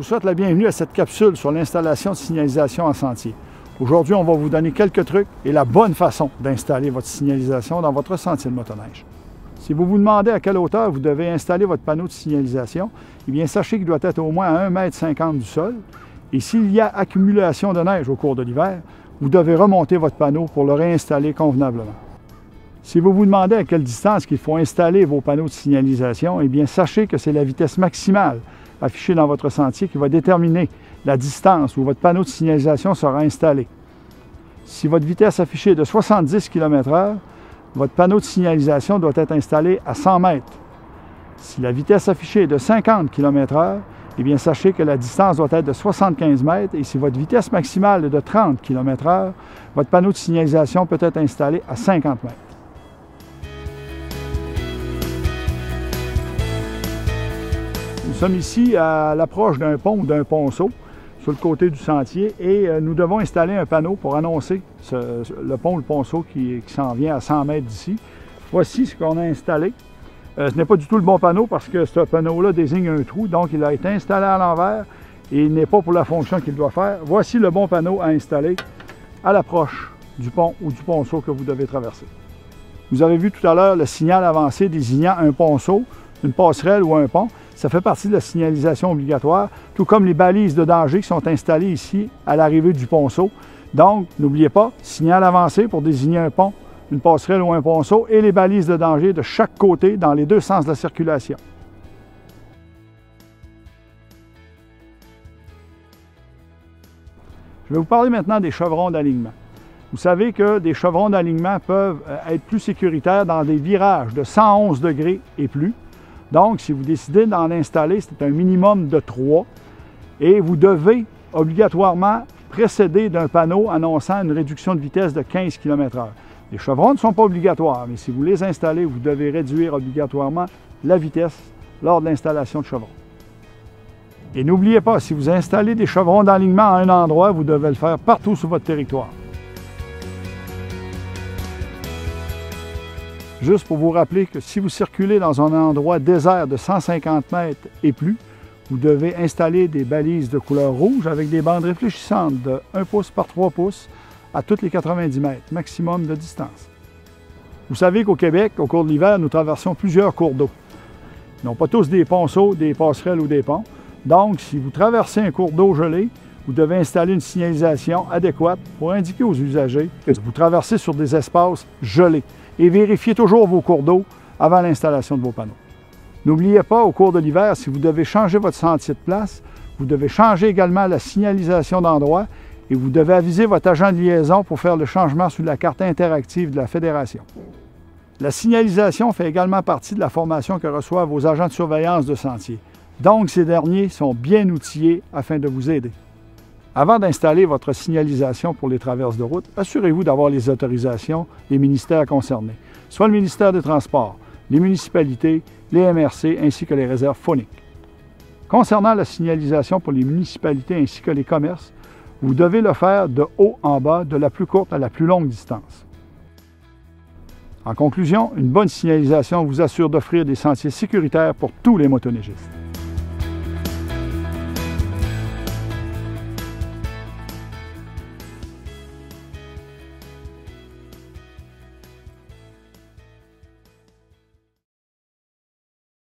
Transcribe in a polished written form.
vous souhaite la bienvenue à cette capsule sur l'installation de signalisation en sentier. Aujourd'hui, on va vous donner quelques trucs et la bonne façon d'installer votre signalisation dans votre sentier de motoneige. Si vous vous demandez à quelle hauteur vous devez installer votre panneau de signalisation, eh bien, sachez qu'il doit être au moins à 1,50 m du sol. Et s'il y a accumulation de neige au cours de l'hiver, vous devez remonter votre panneau pour le réinstaller convenablement. Si vous vous demandez à quelle distance il faut installer vos panneaux de signalisation, eh bien, sachez que c'est la vitesse maximale affichée dans votre sentier qui va déterminer la distance où votre panneau de signalisation sera installé. Si votre vitesse affichée est de 70 km/h, votre panneau de signalisation doit être installé à 100 mètres. Si la vitesse affichée est de 50 km/h, eh bien, sachez que la distance doit être de 75 mètres et si votre vitesse maximale est de 30 km/h, votre panneau de signalisation peut être installé à 50 mètres. Nous sommes ici à l'approche d'un pont ou d'un ponceau sur le côté du sentier et nous devons installer un panneau pour annoncer le pont ou le ponceau qui s'en vient à 100 mètres d'ici. Voici ce qu'on a installé. Ce n'est pas du tout le bon panneau parce que ce panneau-là désigne un trou, donc il a été installé à l'envers et il n'est pas pour la fonction qu'il doit faire. Voici le bon panneau à installer à l'approche du pont ou du ponceau que vous devez traverser. Vous avez vu tout à l'heure le signal avancé désignant un ponceau, une passerelle ou un pont. Ça fait partie de la signalisation obligatoire, tout comme les balises de danger qui sont installées ici à l'arrivée du ponceau. Donc, n'oubliez pas, signal avancé pour désigner un pont, une passerelle ou un ponceau et les balises de danger de chaque côté dans les deux sens de la circulation. Je vais vous parler maintenant des chevrons d'alignement. Vous savez que des chevrons d'alignement peuvent être plus sécuritaires dans des virages de 111 degrés et plus. Donc, si vous décidez d'en installer, c'est un minimum de 3 et vous devez obligatoirement précéder d'un panneau annonçant une réduction de vitesse de 15 km/h. Les chevrons ne sont pas obligatoires, mais si vous les installez, vous devez réduire obligatoirement la vitesse lors de l'installation de chevrons. Et n'oubliez pas, si vous installez des chevrons d'alignement à un endroit, vous devez le faire partout sur votre territoire. Juste pour vous rappeler que si vous circulez dans un endroit désert de 150 mètres et plus, vous devez installer des balises de couleur rouge avec des bandes réfléchissantes de 1 pouce par 3 pouces à toutes les 90 mètres, maximum de distance. Vous savez qu'au Québec, au cours de l'hiver, nous traversons plusieurs cours d'eau. Ils n'ont pas tous des ponceaux, des passerelles ou des ponts. Donc, si vous traversez un cours d'eau gelé, vous devez installer une signalisation adéquate pour indiquer aux usagers que vous traversez sur des espaces gelés. Et vérifiez toujours vos cours d'eau avant l'installation de vos panneaux. N'oubliez pas, au cours de l'hiver, si vous devez changer votre sentier de place, vous devez changer également la signalisation d'endroit et vous devez aviser votre agent de liaison pour faire le changement sur la carte interactive de la Fédération. La signalisation fait également partie de la formation que reçoivent vos agents de surveillance de sentier. Donc, ces derniers sont bien outillés afin de vous aider. Avant d'installer votre signalisation pour les traverses de route, assurez-vous d'avoir les autorisations des ministères concernés, soit le ministère des Transports, les municipalités, les MRC ainsi que les réserves fauniques. Concernant la signalisation pour les municipalités ainsi que les commerces, vous devez le faire de haut en bas, de la plus courte à la plus longue distance. En conclusion, une bonne signalisation vous assure d'offrir des sentiers sécuritaires pour tous les motoneigistes.